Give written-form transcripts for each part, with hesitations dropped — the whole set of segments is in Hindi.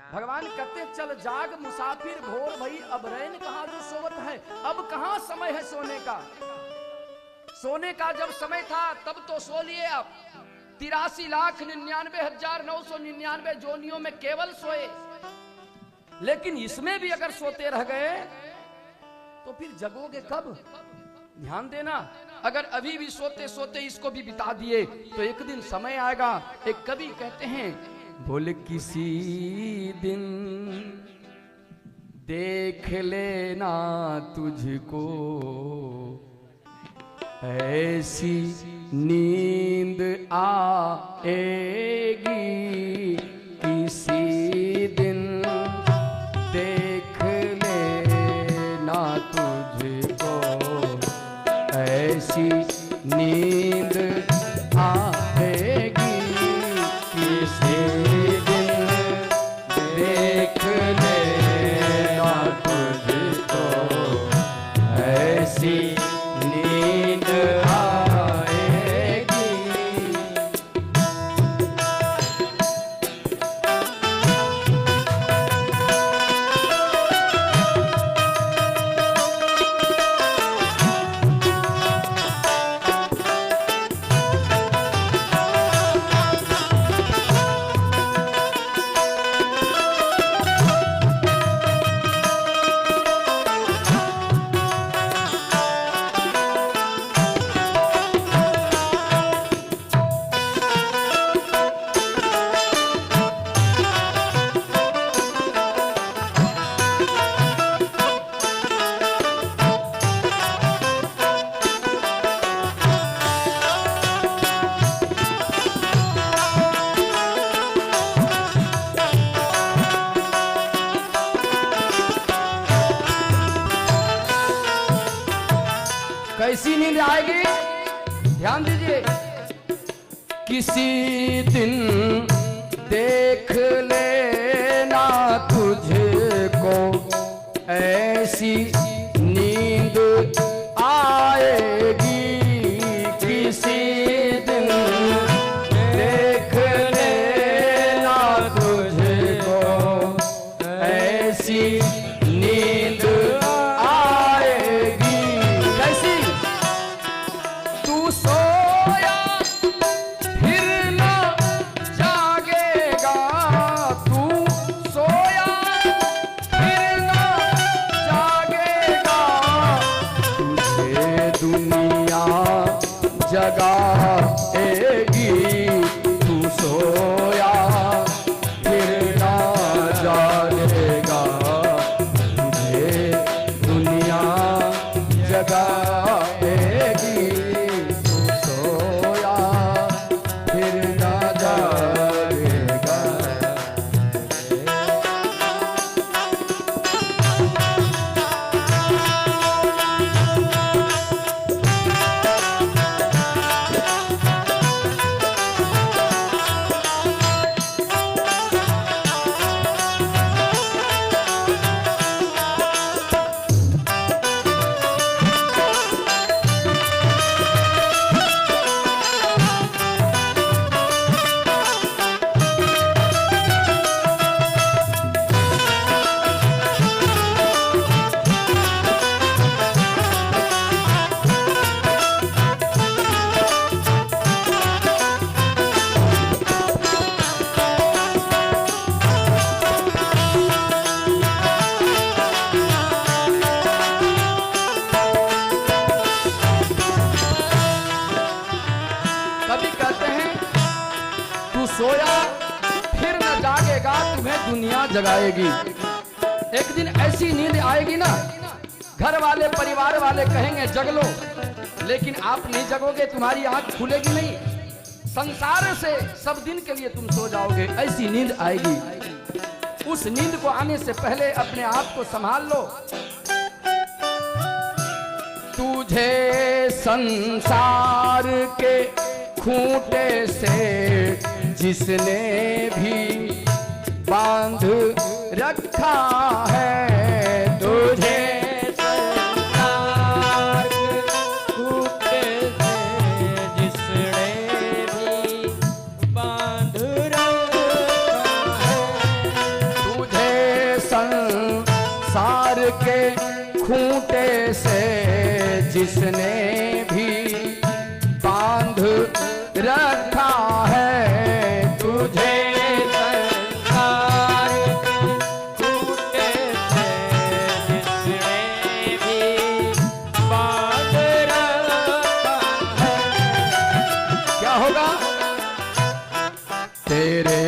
भगवान कहते चल जाग मुसाफिर भोर भई, अब रैन कहाँ जो सोवत है। अब कहाँ समय है सोने का। सोने का जब समय था तब तो सो लिए। अब 83,99,999 जोनियों में केवल सोए, लेकिन इसमें भी अगर सोते रह गए तो फिर जगोगे कब। ध्यान देना, अगर अभी भी सोते सोते इसको भी बिता दिए तो एक दिन समय आएगा। एक कवि कहते हैं, बोले किसी दिन देख लेना तुझको ऐसी नींद आएगी, किसी दिन देख लेना तुझको ऐसी नींद आएगी, किसी दिन देख लेना तुझको ऐसी नींद आएगी। कैसी नींद आएगी, ध्यान दीजिए। किसी दिन देख लेना तुझको ऐसी नींद आएगी, किसी दिन देख लेना तुझको ऐसी नींद आएगी। कैसी? तू सोया फिर न जागेगा, तू सोया फिर न जागेगा, तुझे दुनिया जगाएगी, तू सोया फिर न जागेगा, तुझे दुनिया जगाएगी, तू सोया फिर न जागेगा। कभी कहते हैं तू सोया फिर न जागेगा, तुम्हें दुनिया जगाएगी। एक दिन ऐसी नींद आएगी ना, घर वाले परिवार वाले कहेंगे जग लो, लेकिन आप नहीं जगोगे, तुम्हारी आंख खुलेगी नहीं। संसार से सब दिन के लिए तुम सो जाओगे। ऐसी नींद आएगी। उस नींद को आने से पहले अपने आप को संभाल लो। तुझे संसार के खूंटे से जिसने भी बांध रखा है, तुझे संसार के खूंटे से जिसने भी बांध रखा है, उसने भी बांध रखा है तुझे। संसार टूटे थे जिसने भी बांध रखा है। क्या होगा? तेरे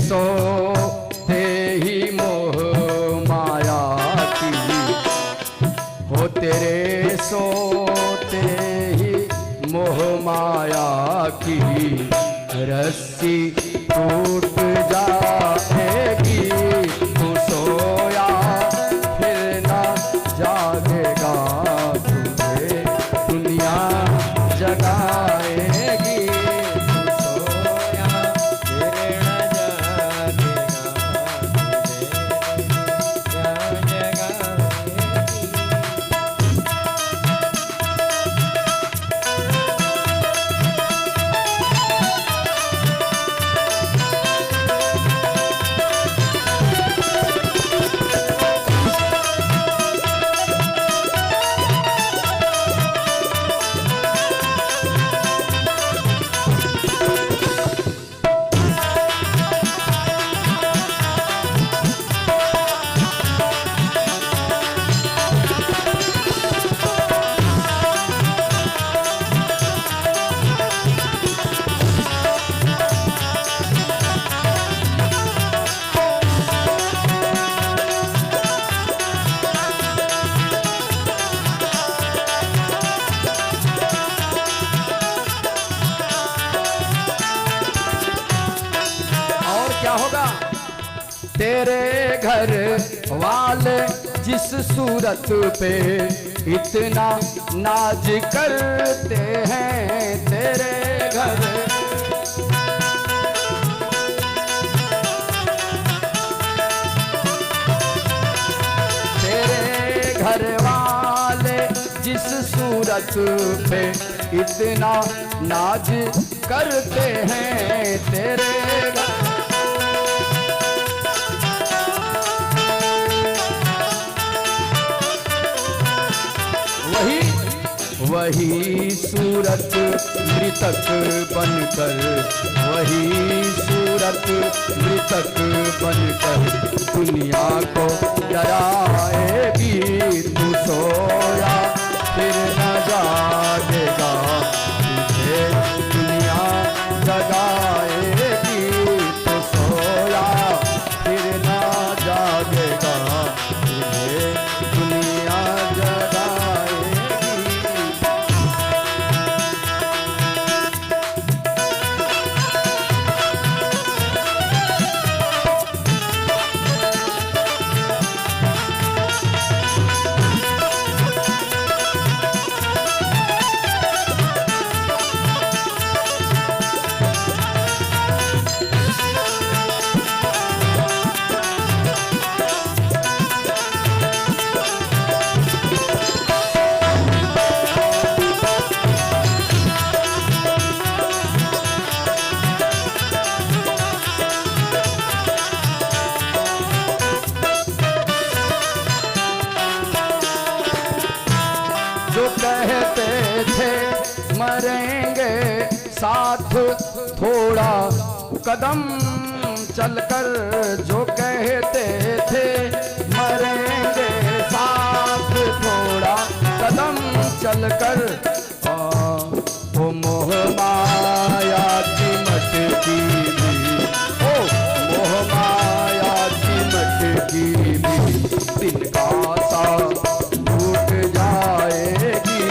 सोते ही मोह माया की, हो तेरे सोते ही मोह माया की रस्सी टूट जाएगी। तू सोया फिर ना जागेगा, तुझे दुनिया जगाएगी। तू सोया फिर न जागेगा, तुझे जगाएगी। और क्या होगा? तेरे घर वाले जिस सूरत पे इतना नाज करते हैं, तेरे घर तेरे घर वाले जिस सूरत पे इतना नाज करते हैं, तेरे घर वही सूरत मृतक बनकर, वही सूरत मृतक बनकर दुनिया को डराएगी। तू सोया फिर न जागेगा, तुझे दुनिया जगाएगी। तू सोया फिर न जागेगा, तुझे दुनिया जगाएगी। जो कहते थे मरेंगे साथ थोड़ा कदम चलकर, जो कहते थे मरेंगे साथ थोड़ा कदम चलकर, ओ मोह माया की मटकी भी, ओ मोह माया की मटकी भी दिन का सा टूट जाएगी।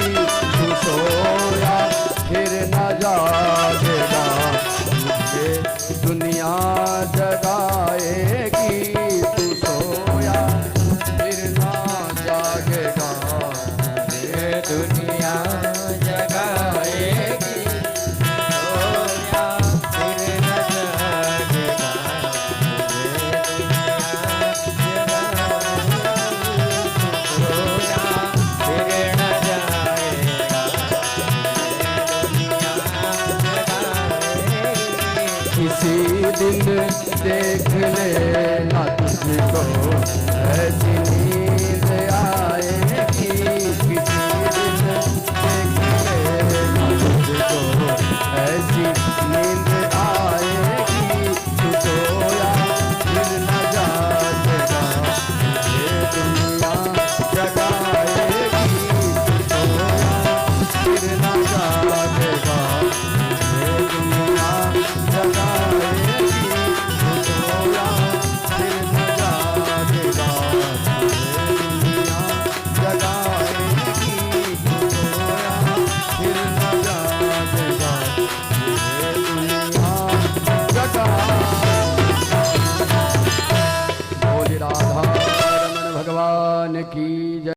तू सोया फिर न जागेगा, तुझे दुनिया जगाएगी। तू सोया फिर न जागेगा, तुझे दुनिया जगाएगी। सोया फिर न जागेगा, तुझे दिन देख